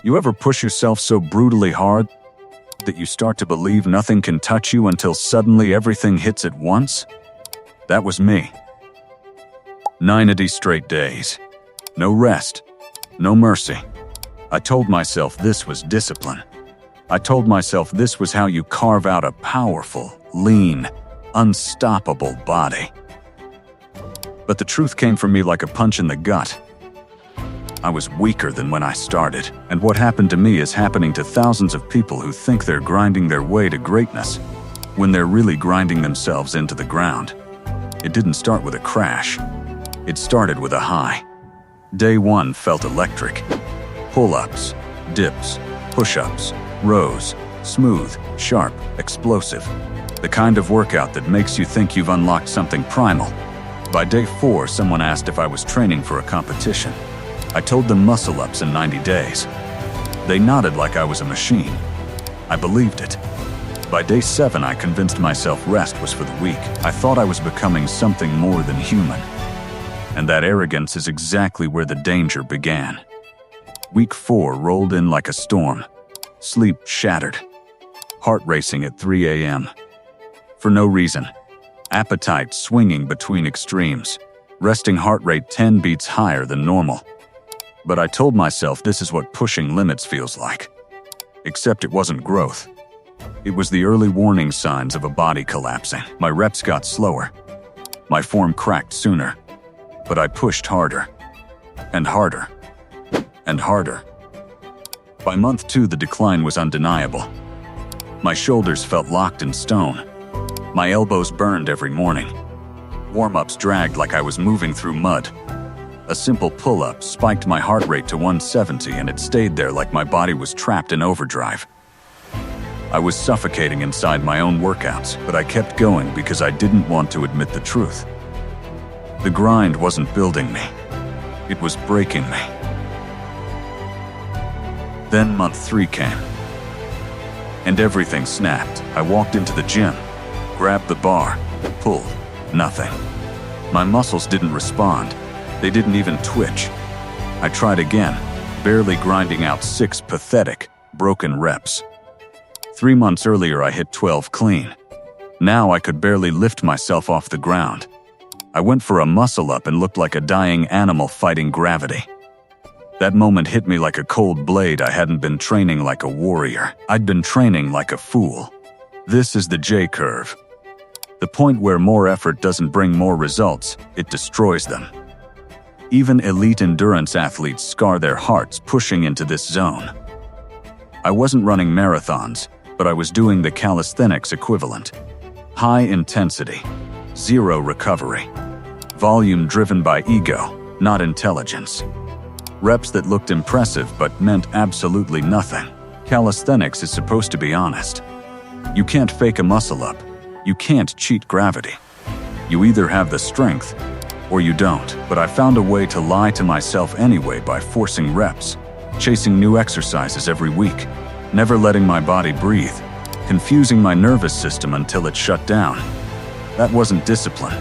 You ever push yourself so brutally hard that you start to believe nothing can touch you until suddenly everything hits at once? That was me. 90 straight days. No rest. No mercy. I told myself this was discipline. I told myself this was how you carve out a powerful, lean, unstoppable body. But the truth came for me like a punch in the gut. I was weaker than when I started, and what happened to me is happening to thousands of people who think they're grinding their way to greatness, when they're really grinding themselves into the ground. It didn't start with a crash. It started with a high. Day one felt electric. Pull-ups, dips, push-ups, rows, smooth, sharp, explosive. The kind of workout that makes you think you've unlocked something primal. By day 4, someone asked if I was training for a competition. I told them muscle-ups in 90 days. They nodded like I was a machine. I believed it. By day 7, I convinced myself rest was for the weak. I thought I was becoming something more than human. And that arrogance is exactly where the danger began. Week 4 rolled in like a storm. Sleep shattered. Heart racing at 3 a.m. For no reason. Appetite swinging between extremes. Resting heart rate 10 beats higher than normal. But I told myself this is what pushing limits feels like. Except it wasn't growth. It was the early warning signs of a body collapsing. My reps got slower. My form cracked sooner. But I pushed harder. And harder. And harder. By month 2, the decline was undeniable. My shoulders felt locked in stone. My elbows burned every morning. Warm-ups dragged like I was moving through mud. A simple pull-up spiked my heart rate to 170, and it stayed there like my body was trapped in overdrive. I was suffocating inside my own workouts, but I kept going because I didn't want to admit the truth. The grind wasn't building me. It was breaking me. Then month 3 came. And everything snapped. I walked into the gym, grabbed the bar, pulled. Nothing. My muscles didn't respond. They didn't even twitch. I tried again, barely grinding out 6 pathetic, broken reps. 3 months earlier, I hit 12 clean. Now I could barely lift myself off the ground. I went for a muscle-up and looked like a dying animal fighting gravity. That moment hit me like a cold blade. I hadn't been training like a warrior. I'd been training like a fool. This is the J-curve. The point where more effort doesn't bring more results, it destroys them. Even elite endurance athletes scar their hearts pushing into this zone. I wasn't running marathons, but I was doing the calisthenics equivalent. High intensity, zero recovery. Volume driven by ego, not intelligence. Reps that looked impressive but meant absolutely nothing. Calisthenics is supposed to be honest. You can't fake a muscle-up. You can't cheat gravity. You either have the strength or you don't. But I found a way to lie to myself anyway by forcing reps, chasing new exercises every week, never letting my body breathe, confusing my nervous system until it shut down. That wasn't discipline.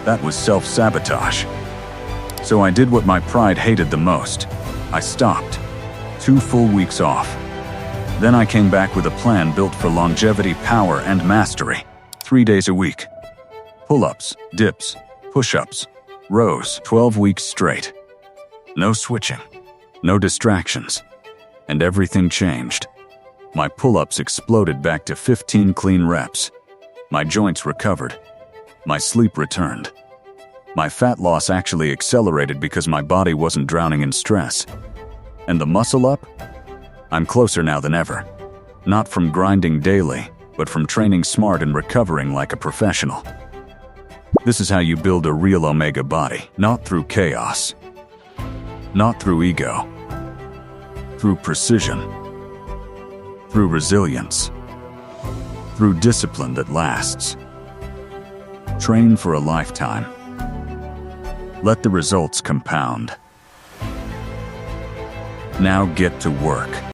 That was self-sabotage. So I did what my pride hated the most. I stopped. 2 full weeks off. Then I came back with a plan built for longevity, power, and mastery. 3 days a week. Pull-ups, dips, push-ups, rows, 12 weeks straight. No switching, no distractions. And everything changed. My pull-ups exploded back to 15 clean reps. My joints recovered. My sleep returned. My fat loss actually accelerated because my body wasn't drowning in stress. And the muscle-up? I'm closer now than ever. Not from grinding daily, but from training smart and recovering like a professional. This is how you build a real Omega body, not through chaos, not through ego, through precision, through resilience, through discipline that lasts. Train for a lifetime. Let the results compound. Now get to work.